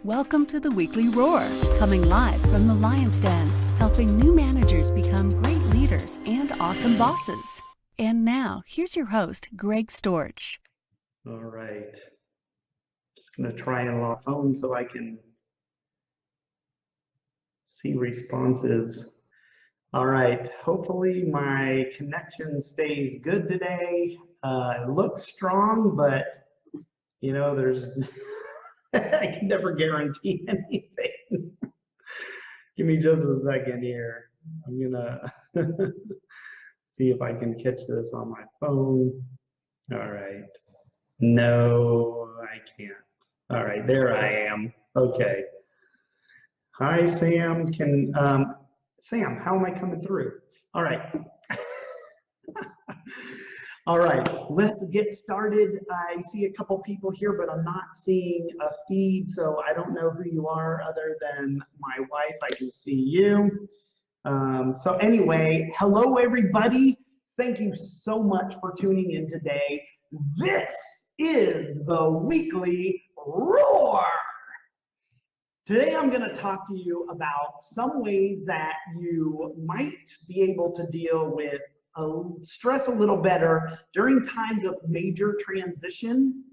Welcome to the Weekly Roar, coming live from the Lion's Den, helping new managers become great leaders and awesome bosses. And now, here's your host, Greg Storch. All right. Just going to try and log phone so I can see responses. All right. Hopefully my connection stays good today. It looks strong, but you know, there's I can never guarantee anything. Give me just a second here. I'm gonna see if I can catch this on my phone. All right. No, I can't. All right, there I am. Okay. Hi, Sam. Sam, how am I coming through? All right. All right, let's get started. I see a couple people here, but I'm not seeing a feed, so I don't know who you are other than my wife. I can see you. So anyway, hello everybody. Thank you so much for tuning in today. This is the Weekly Roar. Today I'm going to talk to you about some ways that you might be able to deal with stress a little better during times of major transition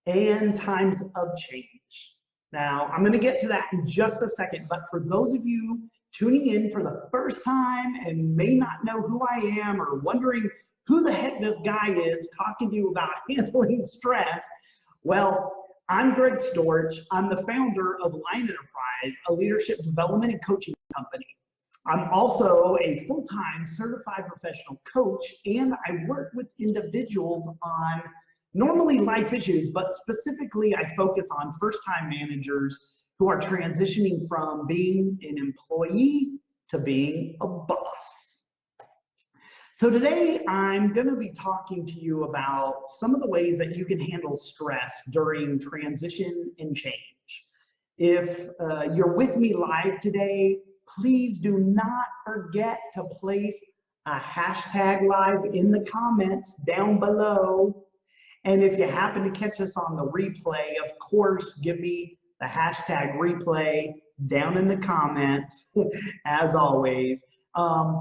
and times of change. Now, I'm going to get to that in just a second, but for those of you tuning in for the first time and may not know who I am or wondering who the heck this guy is talking to you about handling stress, well, I'm Greg Storch. I'm the founder of Lion Enterprise, a leadership development and coaching company. I'm also a full-time certified professional coach, and I work with individuals on normally life issues, but specifically I focus on first-time managers who are transitioning from being an employee to being a boss. So today I'm going to be talking to you about some of the ways that you can handle stress during transition and change. If you're with me live today, please do not forget to place a hashtag live in the comments down below. And if you happen to catch us on the replay, of course, give me the hashtag replay down in the comments, as always.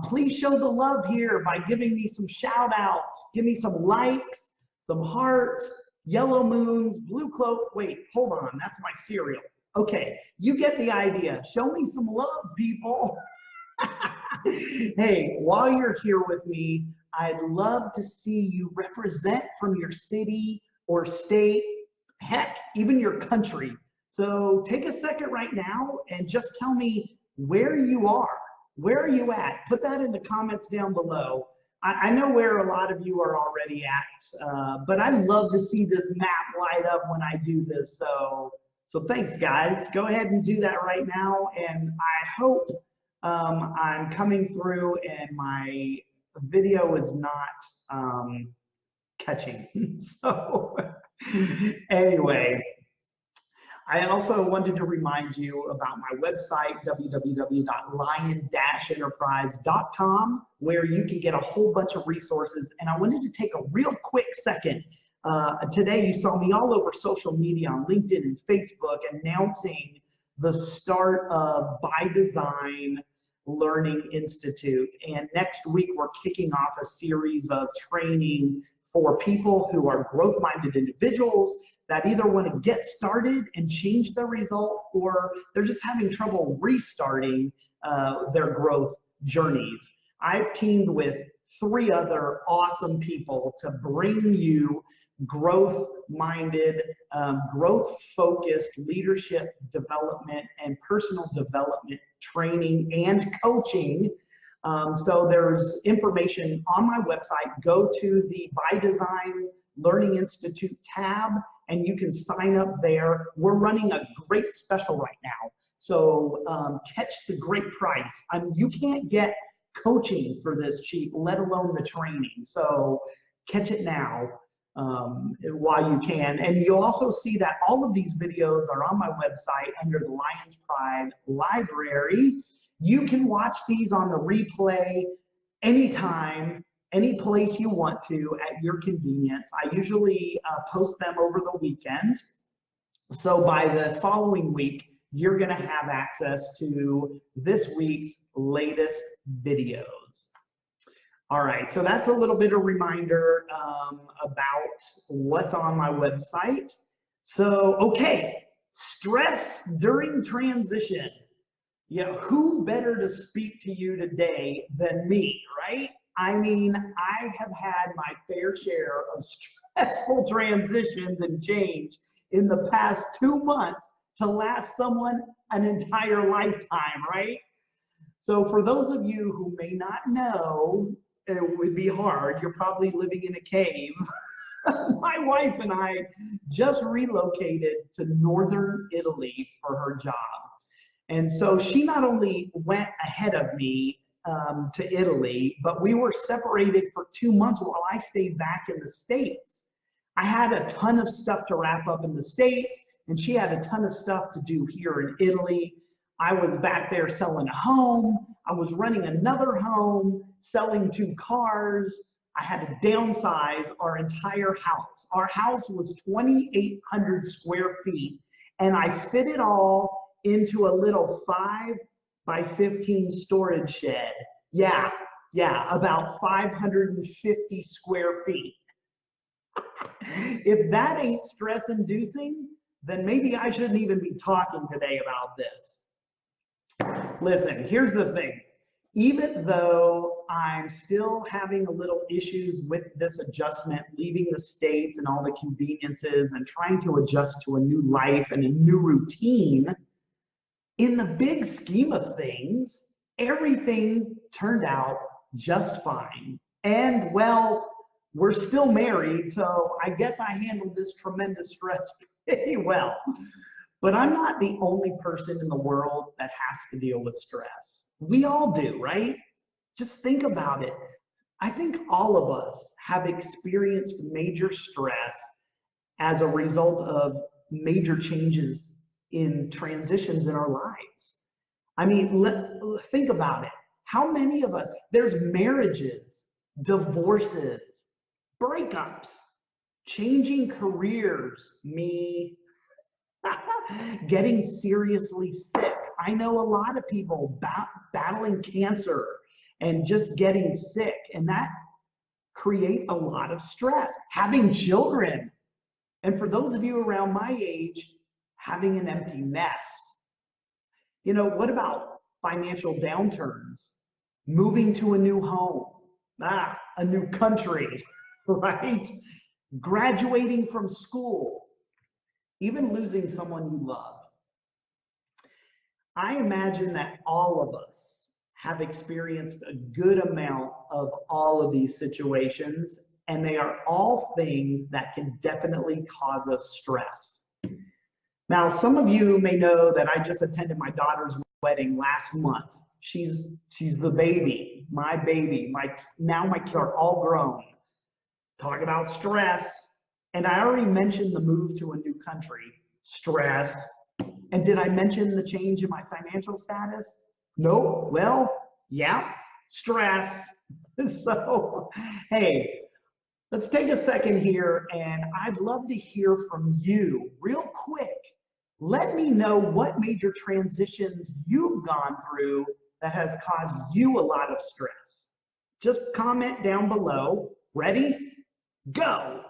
Please show the love here by giving me some shout outs. Give me some likes, some hearts, yellow moons, blue cloak. Wait, hold on, that's my cereal. Okay, you get the idea. Show me some love, people. Hey, while you're here with me, I'd love to see you represent from your city or state, heck, even your country. So take a second right now and just tell me where you are. Where are you at? Put that in the comments down below. I know where a lot of you are already at, but I love to see this map light up when I do this. So thanks, guys. Go ahead and do that right now. And I hope I'm coming through and my video is not catching. So anyway, I also wanted to remind you about my website, www.lion-enterprise.com, where you can get a whole bunch of resources. And I wanted to take a real quick second. Today, you saw me all over social media on LinkedIn and Facebook announcing the start of By Design Learning Institute. And next week, we're kicking off a series of training for people who are growth-minded individuals that either want to get started and change their results, or they're just having trouble restarting their growth journeys. I've teamed with 3 other awesome people to bring you growth-minded, growth-focused leadership development and personal development training and coaching. So there's information on my website. Go to the By Design Learning Institute tab and you can sign up there. We're running a great special right now. So catch the great price. You can't get coaching for this cheap, let alone the training. So catch it now while you can. And you'll also see that all of these videos are on my website under the Lion's Pride Library. You can watch these on the replay anytime, any place you want to at your convenience. I usually post them over the weekend. So by the following week, you're going to have access to this week's latest videos. All right, so that's a little bit of reminder about what's on my website. So, okay, stress during transition. Yeah, who better to speak to you today than me, right? I mean, I have had my fair share of stressful transitions and change in the past 2 months to last someone an entire lifetime, right? So for those of you who may not know, it would be hard. You're probably living in a cave. My wife and I just relocated to northern Italy for her job. And so she not only went ahead of me to Italy, but we were separated for 2 months while I stayed back in the States. I had a ton of stuff to wrap up in the States, and she had a ton of stuff to do here in Italy. I was back there selling a home. I was running another home, selling 2 cars. I had to downsize our entire house. Our house was 2,800 square feet, and I fit it all into a little 5 by 15 storage shed. Yeah, about 550 square feet. If that ain't stress inducing, then maybe I shouldn't even be talking today about this. Listen, here's the thing. Even though I'm still having a little issues with this adjustment, leaving the States and all the conveniences and trying to adjust to a new life and a new routine, in the big scheme of things, everything turned out just fine. And well, we're still married, so I guess I handled this tremendous stress pretty well. But I'm not the only person in the world that has to deal with stress. We all do, right? Just think about it. I think all of us have experienced major stress as a result of major changes in transitions in our lives. I mean, think about it. How many of us, there's marriages, divorces, breakups, changing careers, me, getting seriously sick. I know a lot of people battling cancer and just getting sick, and that creates a lot of stress. Having children, and for those of you around my age, having an empty nest. You know, what about financial downturns? Moving to a new home, a new country, right? Graduating from school, even losing someone you love. I imagine that all of us have experienced a good amount of all of these situations, and they are all things that can definitely cause us stress. Now, some of you may know that I just attended my daughter's wedding last month. She's the baby, my baby. Now my kids are all grown. Talk about stress. And I already mentioned the move to a new country, stress. And did I mention the change in my financial status? No. Well, yeah, stress. So, hey, let's take a second here, and I'd love to hear from you real quick. Let me know what major transitions you've gone through that has caused you a lot of stress. Just comment down below. Ready? Go!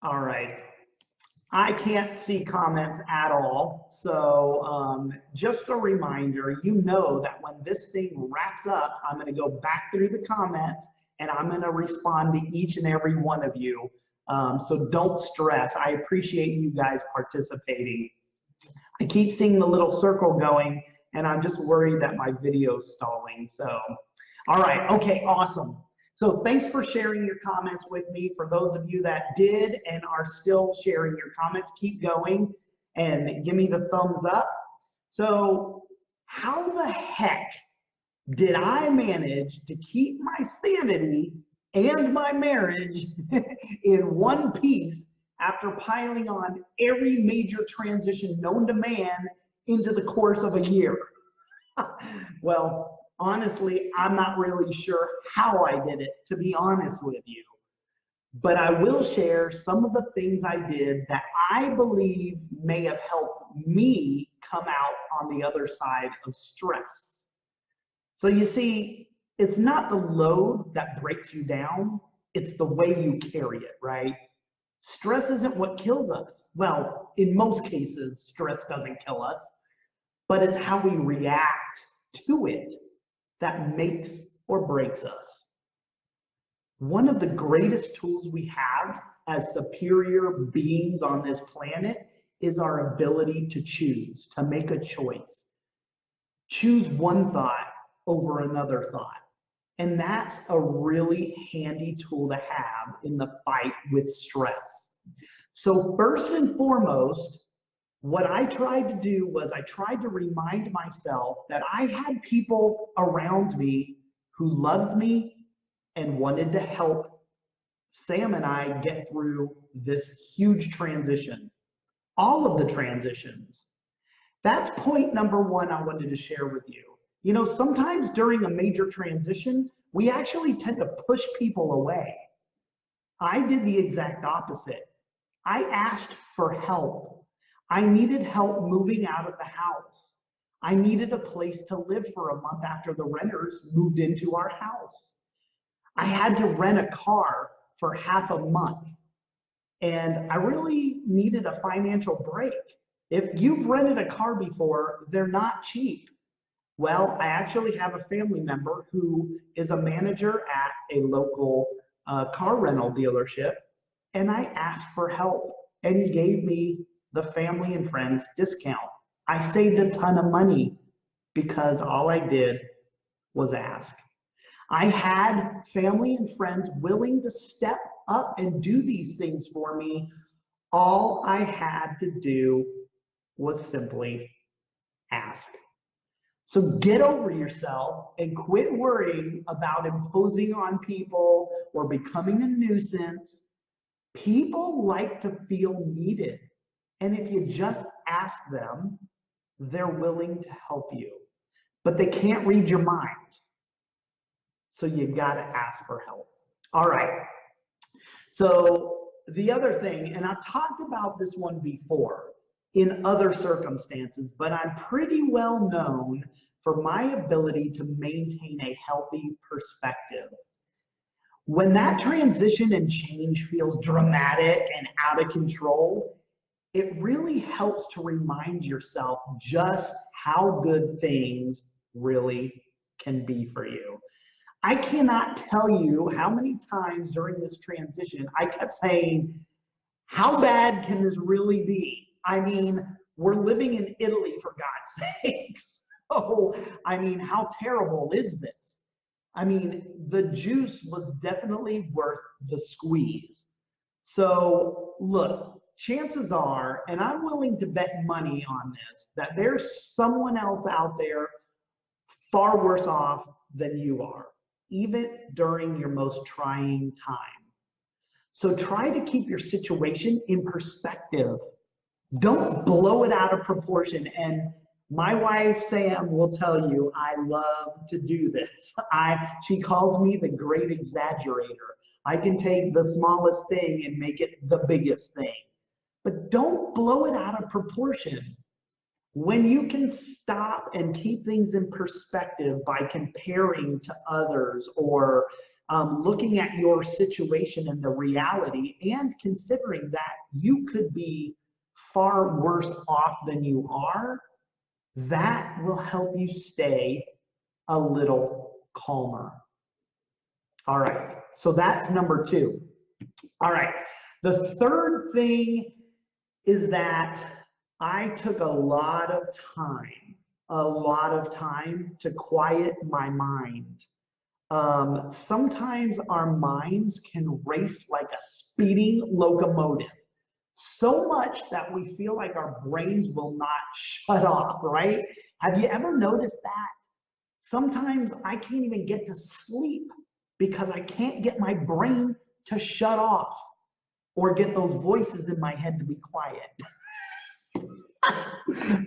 All right. I can't see comments at all. So just a reminder, you know that when this thing wraps up, I'm going to go back through the comments and I'm going to respond to each and every one of you. So don't stress. I appreciate you guys participating. I keep seeing the little circle going and I'm just worried that my video's stalling. So, all right. Okay, awesome. So thanks for sharing your comments with me. For those of you that did and are still sharing your comments, keep going and give me the thumbs up. So how the heck did I manage to keep my sanity and my marriage in one piece after piling on every major transition known to man into the course of a year? Well, Honestly, I'm not really sure how I did it, to be honest with you. But I will share some of the things I did that I believe may have helped me come out on the other side of stress. So you see, it's not the load that breaks you down, it's the way you carry it, right? Stress isn't what kills us. Well, in most cases, stress doesn't kill us, but it's how we react to it that makes or breaks us. One of the greatest tools we have as superior beings on this planet is our ability to choose, to make a choice. Choose one thought over another thought. And that's a really handy tool to have in the fight with stress. So first and foremost, what I tried to do was I tried to remind myself that I had people around me who loved me and wanted to help Sam and I get through this huge transition, all of the transitions. That's point number one I wanted to share with you. You know, sometimes during a major transition, we actually tend to push people away. I did the exact opposite. I asked for help. I needed help moving out of the house. I needed a place to live for a month after the renters moved into our house. I had to rent a car for half a month, and I really needed a financial break. If you've rented a car before, they're not cheap. Well, I actually have a family member who is a manager at a local car rental dealership, and I asked for help, and he gave me the family and friends discount. I saved a ton of money because all I did was ask. I had family and friends willing to step up and do these things for me. All I had to do was simply ask. So get over yourself and quit worrying about imposing on people or becoming a nuisance. People like to feel needed. And if you just ask them, they're willing to help you. But they can't read your mind. So you gotta ask for help. All right. So the other thing, and I've talked about this one before in other circumstances, but I'm pretty well known for my ability to maintain a healthy perspective. When that transition and change feels dramatic and out of control, it really helps to remind yourself just how good things really can be for you. I cannot tell you how many times during this transition I kept saying, how bad can this really be? I mean, we're living in Italy, for God's sakes. So, I mean, how terrible is this? I mean, the juice was definitely worth the squeeze. So look, chances are, and I'm willing to bet money on this, that there's someone else out there far worse off than you are, even during your most trying time. So try to keep your situation in perspective. Don't blow it out of proportion. And my wife, Sam, will tell you, I love to do this. She calls me the great exaggerator. I can take the smallest thing and make it the biggest thing. But don't blow it out of proportion. When you can stop and keep things in perspective by comparing to others or looking at your situation and the reality and considering that you could be far worse off than you are, that will help you stay a little calmer. All right, so that's number two. All right, the third thing is that I took a lot of time to quiet my mind. Sometimes our minds can race like a speeding locomotive, so much that we feel like our brains will not shut off, right? Have you ever noticed that? Sometimes I can't even get to sleep because I can't get my brain to shut off or get those voices in my head to be quiet.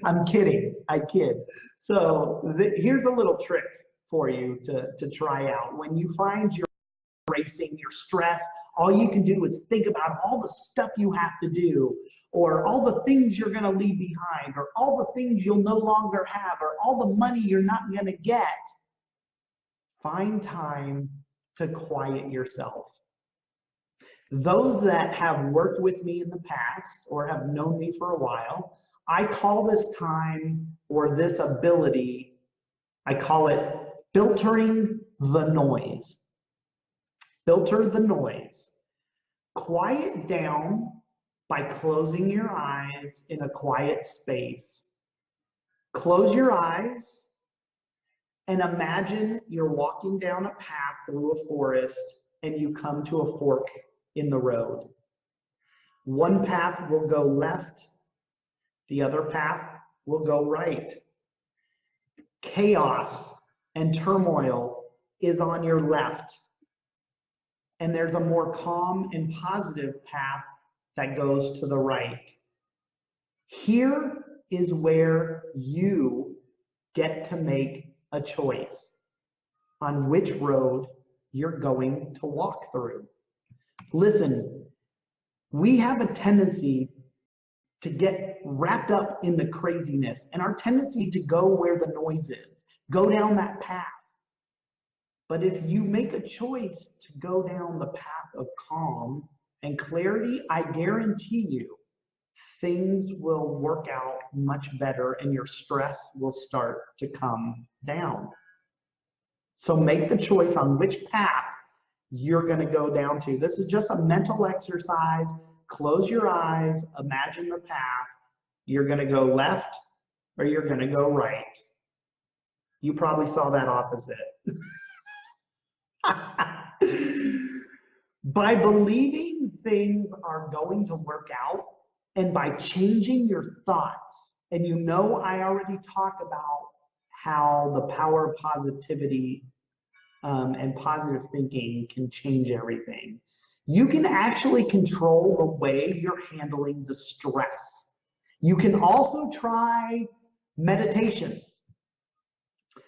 I'm kidding, I kid. So here's a little trick for you to try out. When you find you're racing, you're stressed, all you can do is think about all the stuff you have to do, or all the things you're going to leave behind, or all the things you'll no longer have, or all the money you're not going to get. Find time to quiet yourself. Those that have worked with me in the past or have known me for a while, I call this time or this ability, I call it filtering the noise. Filter the noise. Quiet down by closing your eyes in a quiet space. Close your eyes and imagine you're walking down a path through a forest and you come to a fork in the road. One path will go left, the other path will go right. Chaos and turmoil is on your left, and there's a more calm and positive path that goes to the right. Here is where you get to make a choice on which road you're going to walk through. Listen, we have a tendency to get wrapped up in the craziness and our tendency to go where the noise is, go down that path. But if you make a choice to go down the path of calm and clarity, I guarantee you things will work out much better and your stress will start to come down. So make the choice on which path you're going to go down to. This is just a mental exercise. Close your eyes, imagine the path. You're going to go left or you're going to go right. You probably saw that opposite. By believing things are going to work out and by changing your thoughts, and you know I already talked about how the power of positivity and positive thinking can change everything. You can actually control the way you're handling the stress. You can also try meditation.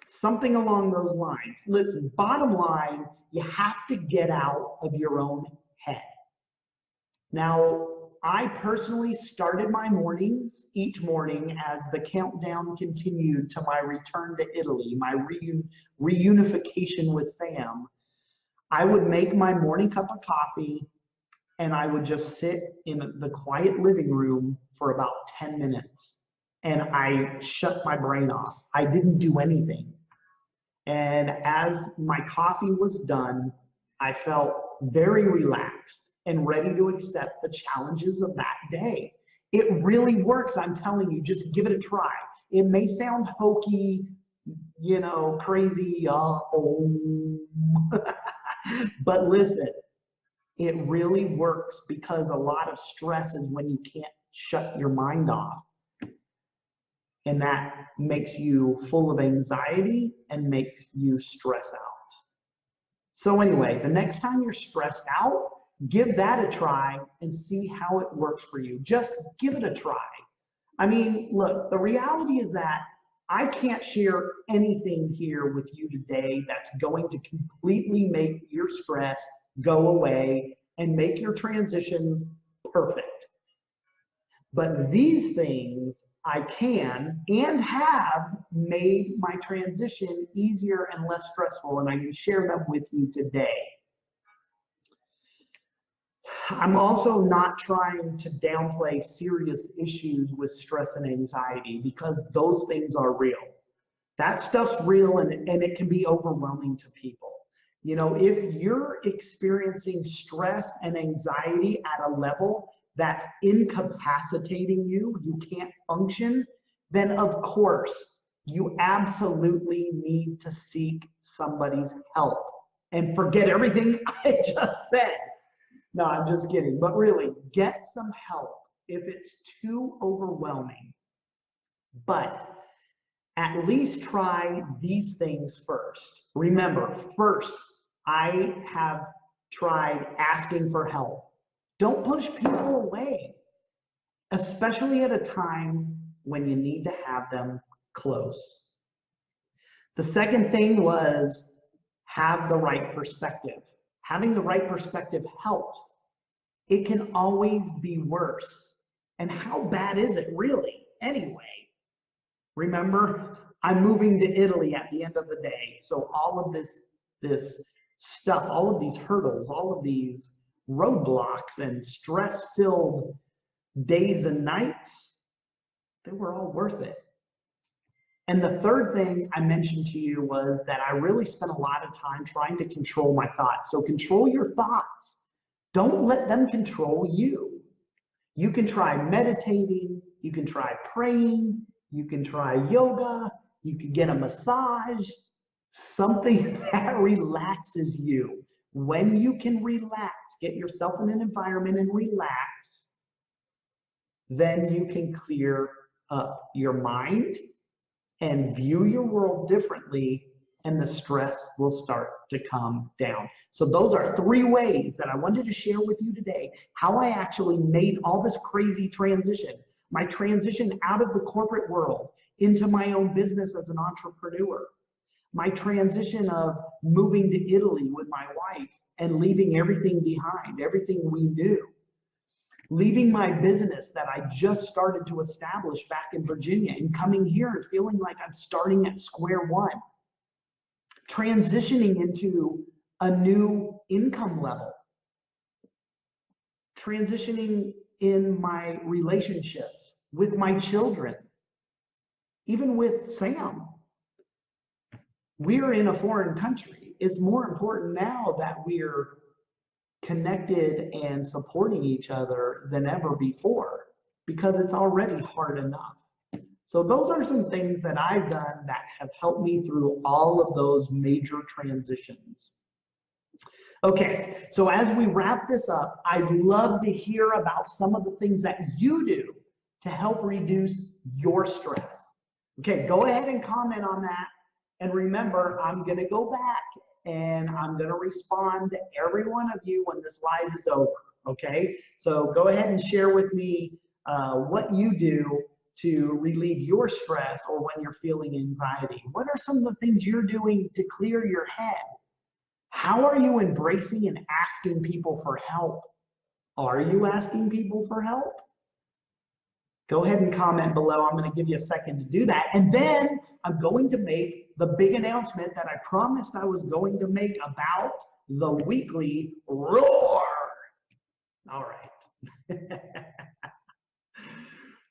Something along those lines. Listen, bottom line, you have to get out of your own head. Now, I personally started my mornings each morning as the countdown continued to my return to Italy, my reunification with Sam. I would make my morning cup of coffee and I would just sit in the quiet living room for about 10 minutes and I shut my brain off. I didn't do anything. And as my coffee was done, I felt very relaxed and ready to accept the challenges of that day. It really works, I'm telling you, just give it a try. It may sound hokey, you know, crazy, but listen, it really works because a lot of stress is when you can't shut your mind off. And that makes you full of anxiety and makes you stress out. So anyway, the next time you're stressed out, give that a try and see how it works for you. Just give it a try. I mean, look, the reality is that I can't share anything here with you today that's going to completely make your stress go away and make your transitions perfect. But these things I can and have made my transition easier and less stressful, and I can share them with you today. I'm also not trying to downplay serious issues with stress and anxiety because those things are real. That stuff's real and it can be overwhelming to people. You know, if you're experiencing stress and anxiety at a level that's incapacitating you, you can't function, then of course you absolutely need to seek somebody's help and forget everything I just said. No, I'm just kidding. But really, get some help if it's too overwhelming. But at least try these things first. Remember, first, I have tried asking for help. Don't push people away, especially at a time when you need to have them close. The second thing was have the right perspective. Having the right perspective helps. It can always be worse. And how bad is it really anyway? Remember, I'm moving to Italy at the end of the day. So all of this stuff, all of these hurdles, all of these roadblocks and stress-filled days and nights, they were all worth it. And the third thing I mentioned to you was that I really spent a lot of time trying to control my thoughts. So control your thoughts. Don't let them control you. You can try meditating, you can try praying, you can try yoga, you can get a massage, something that relaxes you. When you can relax, get yourself in an environment and relax, then you can clear up your mind and view your world differently, and the stress will start to come down. So those are 3 ways that I wanted to share with you today, how I actually made all this crazy transition. My transition out of the corporate world into my own business as an entrepreneur. My transition of moving to Italy with my wife and leaving everything behind, everything we knew. Leaving my business that I just started to establish back in Virginia and coming here and feeling like I'm starting at square one. Transitioning into a new income level. Transitioning in my relationships with my children, even with Sam. We're in a foreign country. It's more important now that we're connected and supporting each other than ever before, because it's already hard enough. So those are some things that I've done that have helped me through all of those major transitions. Okay, so as we wrap this up, I'd love to hear about some of the things that you do to help reduce your stress. Okay, go ahead and comment on that. And remember, I'm going to go back and I'm going to respond to every one of you when this live is over. Okay, so go ahead and share with me what you do to relieve your stress or when you're feeling anxiety. What are some of the things you're doing to clear your head? How are you embracing and asking people for help? Are you asking people for help? Go ahead and comment below. I'm going to give you a second to do that. And then I'm going to make the big announcement that I promised I was going to make about the weekly roar. All right.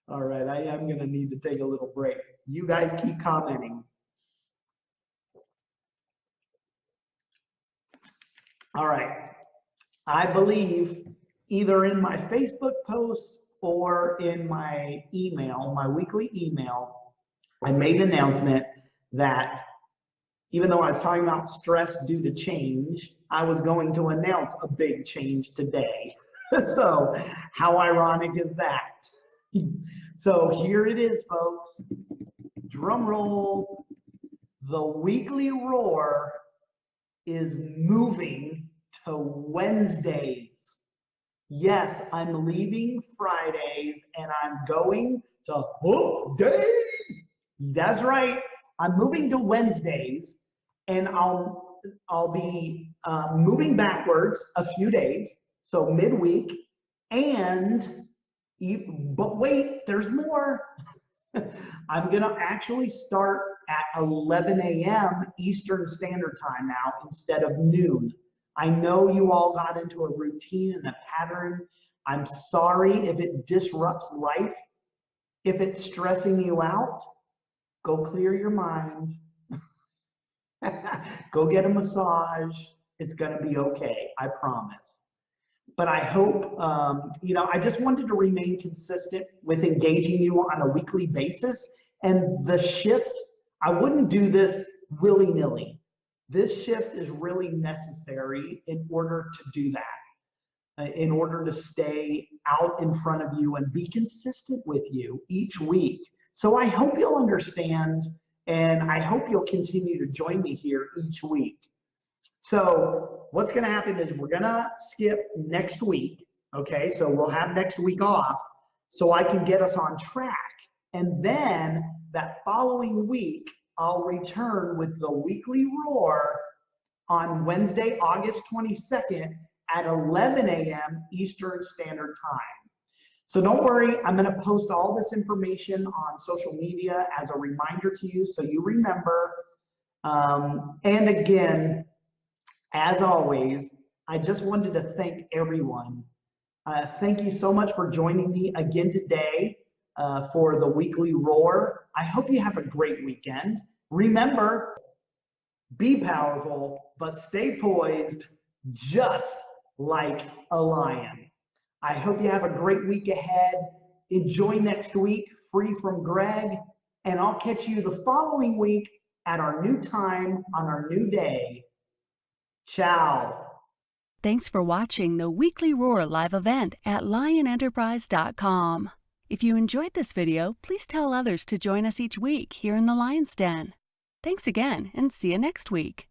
All right, I am going to need to take a little break. You guys keep commenting. All right. I believe either in my Facebook post or in my email, my weekly email, I made an announcement that even though I was talking about stress due to change, I was going to announce a big change today. So how ironic is that? So here it is, folks. Drum roll. The Weekly Roar is moving to Wednesdays. Yes, I'm leaving Fridays and I'm going to Hump Day. That's right. I'm moving to Wednesdays, and I'll be moving backwards a few days, so midweek. But wait, there's more. I'm gonna actually start at 11 a.m. Eastern Standard Time now instead of noon. I know you all got into a routine and a pattern. I'm sorry if it disrupts life. If it's stressing you out, go clear your mind. Go get a massage. It's gonna be okay, I promise. But I hope, I just wanted to remain consistent with engaging you on a weekly basis. And the shift, I wouldn't do this willy-nilly. This shift is really necessary in order to do that, in order to stay out in front of you and be consistent with you each week. So I hope you'll understand, and I hope you'll continue to join me here each week. So what's going to happen is we're going to skip next week. Okay, so we'll have next week off so I can get us on track. And then that following week, I'll return with the Weekly Roar on Wednesday, August 22nd at 11 a.m. Eastern Standard Time. So don't worry, I'm going to post all this information on social media as a reminder to you so you remember. And again, as always, I just wanted to thank everyone. Thank you so much for joining me again today for the Weekly Roar. I hope you have a great weekend. Remember, be powerful, but stay poised just like a lion. I hope you have a great week ahead. Enjoy next week, free from Greg, and I'll catch you the following week at our new time on our new day. Ciao. Thanks for watching the Weekly Roar live event at lionenterprise.com. If you enjoyed this video, please tell others to join us each week here in the Lion's Den. Thanks again, and see you next week.